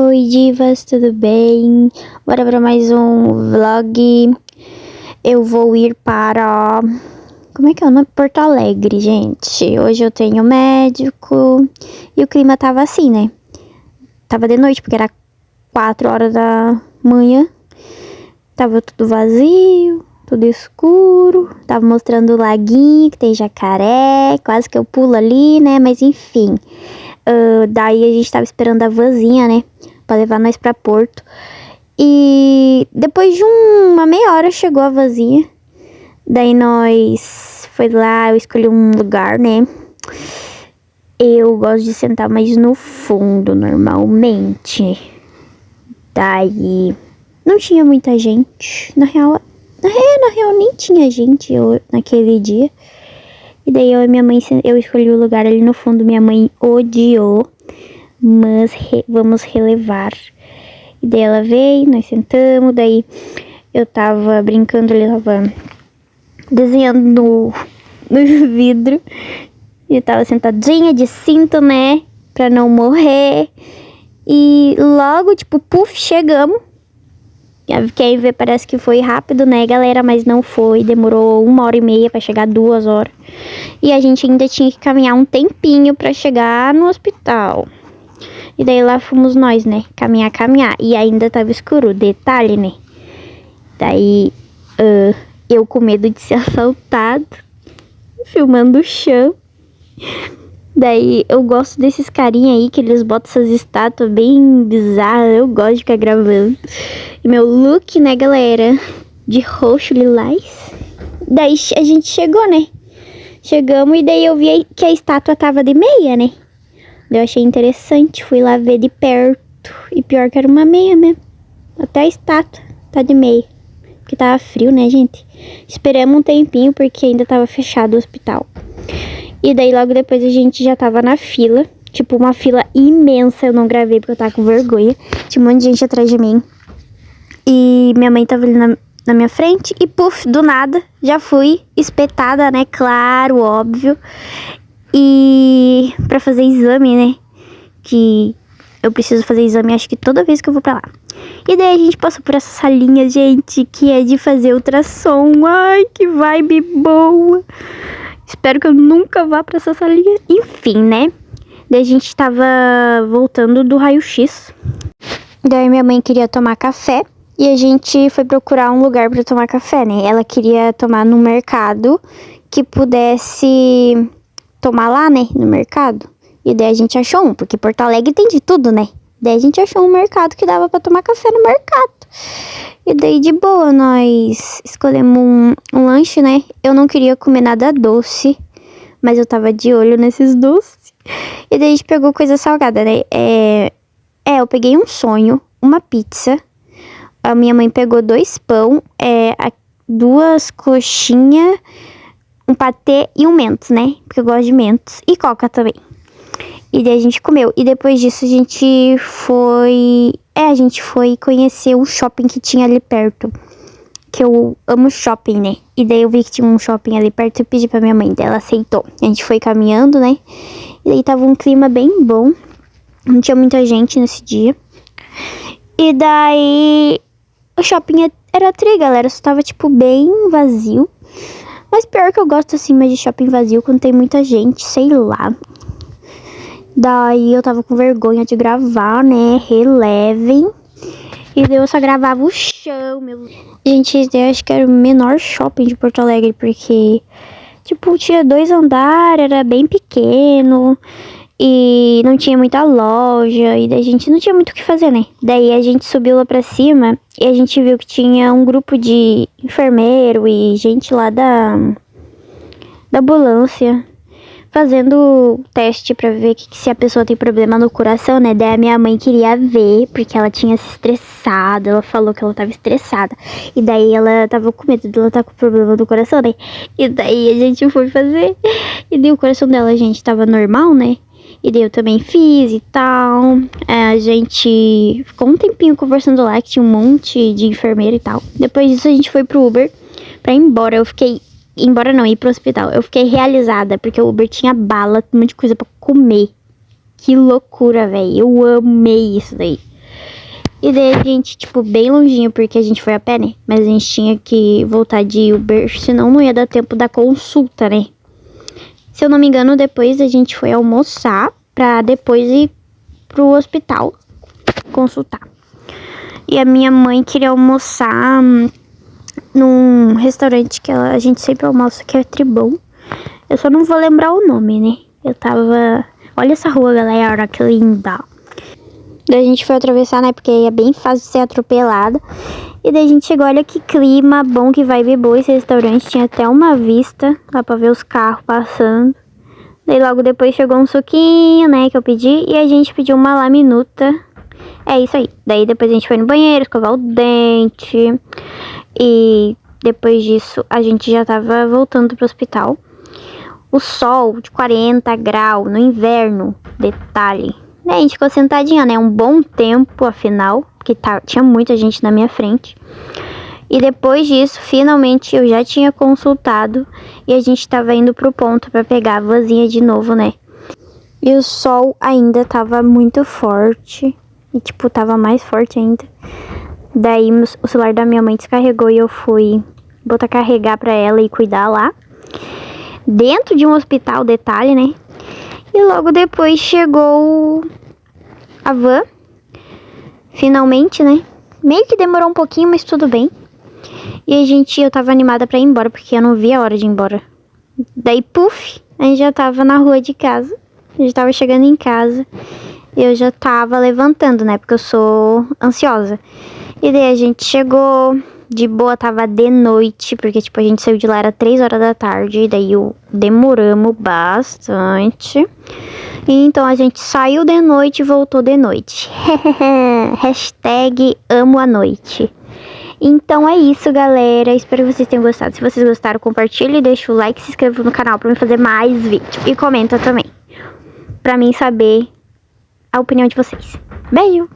Oi, divas, tudo bem? Bora para mais um vlog. Eu vou ir para... Como é que é o nome? Porto Alegre, gente. Hoje eu tenho médico e o clima tava assim, né? Tava de noite, porque era 4 horas da manhã. Tava tudo vazio, tudo escuro. Tava mostrando o laguinho, que tem jacaré. Quase que eu pulo ali, né? Mas enfim. Daí a gente tava esperando a vanzinha, né? Pra levar nós pra Porto. E depois de uma meia hora chegou a vanzinha. Daí nós foi lá, eu escolhi um lugar, né? Eu gosto de sentar mais no fundo, normalmente. Daí não tinha muita gente. Na real nem tinha gente naquele dia. E daí eu e minha mãe, eu escolhi o lugar ali no fundo. Minha mãe odiou, mas vamos relevar. E daí ela veio, nós sentamos. Daí eu tava brincando, ele tava desenhando no vidro. Eu tava sentadinha de cinto, né, pra não morrer. E logo, tipo, puf, chegamos. Quem vê parece que foi rápido, né, galera? Mas não foi, demorou 1h30 pra chegar, 2 horas. E a gente ainda tinha que caminhar um tempinho pra chegar no hospital. E daí lá fomos nós, né, caminhar. E ainda tava escuro, detalhe, né. Daí eu com medo de ser assaltado, filmando o chão. Daí eu gosto desses carinha aí que eles botam essas estátuas bem bizarras. Eu gosto de ficar gravando. E meu look, né, galera, de roxo lilás. Daí a gente chegou, né? Chegamos e daí eu vi que a estátua tava de meia, né? Eu achei interessante, fui lá ver de perto. E pior que era uma meia mesmo. Até a estátua tá de meia. Porque tava frio, né, gente? Esperamos um tempinho porque ainda tava fechado o hospital. E daí logo depois a gente já tava na fila. Tipo, uma fila imensa. Eu não gravei porque eu tava com vergonha. Tinha um monte de gente atrás de mim. E minha mãe tava ali na minha frente. E puf, do nada, já fui espetada, né? Claro, óbvio. E pra fazer exame, né? Que eu preciso fazer exame, acho que toda vez que eu vou pra lá. E daí a gente passou por essa salinha, gente, que é de fazer ultrassom. Ai, que vibe boa. Espero que eu nunca vá pra essa salinha. Enfim, né? Daí a gente tava voltando do raio-x. Daí minha mãe queria tomar café. E a gente foi procurar um lugar pra tomar café, né? Ela queria tomar no mercado que pudesse tomar lá, né? No mercado. E daí a gente achou um, porque Porto Alegre tem de tudo, né? Daí a gente achou um mercado que dava pra tomar café no mercado. E daí de boa, nós escolhemos um lanche, né? Eu não queria comer nada doce, mas eu tava de olho nesses doces. E daí a gente pegou coisa salgada, né? Eu peguei um sonho, uma pizza. A minha mãe pegou 2 pão, 2 coxinhas, um patê e um Mentos, né? Porque eu gosto de Mentos. E Coca também. E daí a gente comeu. E depois disso a gente foi conhecer o shopping que tinha ali perto. Que eu amo shopping, né? E daí eu vi que tinha um shopping ali perto e pedi pra minha mãe. Daí ela aceitou. A gente foi caminhando, né? E daí tava um clima bem bom. Não tinha muita gente nesse dia. E daí o shopping era tri, galera. Só tava, tipo, bem vazio. Mas pior que eu gosto, assim, mais de shopping vazio quando tem muita gente, sei lá. Daí eu tava com vergonha de gravar, né? Relevem. E daí eu só gravava o chão, meu. Gente, eu acho que era o menor shopping de Porto Alegre, porque, tipo, tinha 2 andares, era bem pequeno. E não tinha muita loja. E daí a gente não tinha muito o que fazer, né? Daí a gente subiu lá pra cima e a gente viu que tinha um grupo de enfermeiro e gente lá da ambulância fazendo teste pra ver se a pessoa tem problema no coração, né? Daí a minha mãe queria ver, porque ela tinha se estressado. Ela falou que ela tava estressada. E daí ela tava com medo dela estar com problema no coração, né? E daí a gente foi fazer. E daí o coração dela, gente, tava normal, né? E daí eu também fiz e tal. A gente ficou um tempinho conversando lá, que tinha um monte de enfermeira e tal. Depois disso a gente foi pro Uber pra ir embora. Ir pro hospital. Eu fiquei realizada, porque o Uber tinha bala, um monte de coisa pra comer. Que loucura, velho. Eu amei isso daí. E daí a gente, tipo, bem longinho, porque a gente foi a pé, né? Mas a gente tinha que voltar de Uber, senão não ia dar tempo da consulta, né? Se eu não me engano, depois a gente foi almoçar pra depois ir pro hospital consultar. E a minha mãe queria almoçar num restaurante que a gente sempre almoça, que é Tribão. Eu só não vou lembrar o nome, né? Eu tava... Olha essa rua, galera, que linda. Daí a gente foi atravessar, né? Porque é bem fácil de ser atropelada. E daí a gente chegou, olha que clima bom, que vibe boa esse restaurante. Tinha até uma vista, dá pra ver os carros passando. Daí logo depois chegou um suquinho, né, que eu pedi. E a gente pediu uma laminuta. É isso aí. Daí depois a gente foi no banheiro, escovar o dente. E depois disso a gente já tava voltando pro hospital. O sol de 40 graus no inverno, detalhe. Daí a gente ficou sentadinha, né, um bom tempo, afinal, porque tinha muita gente na minha frente. E depois disso, finalmente, eu já tinha consultado e a gente tava indo pro ponto pra pegar a vanzinha de novo, né. E o sol ainda tava muito forte, e tipo, tava mais forte ainda. Daí o celular da minha mãe descarregou e eu fui botar carregar pra ela e cuidar lá. Dentro de um hospital, detalhe, né? E logo depois chegou a van. Finalmente, né? Meio que demorou um pouquinho, mas tudo bem. E eu tava animada pra ir embora, porque eu não via a hora de ir embora. Daí, puf, a gente já tava na rua de casa. A gente tava chegando em casa. E eu já tava levantando, né? Porque eu sou ansiosa. E daí a gente chegou... De boa, tava de noite, porque, tipo, a gente saiu de lá, era 3 horas da tarde, e daí demoramos bastante. E então a gente saiu de noite e voltou de noite. Hashtag amo a noite. Então é isso, galera. Espero que vocês tenham gostado. Se vocês gostaram, compartilhe, deixa o like, se inscreva no canal pra me fazer mais vídeos. E comenta também, pra mim saber a opinião de vocês. Beijo!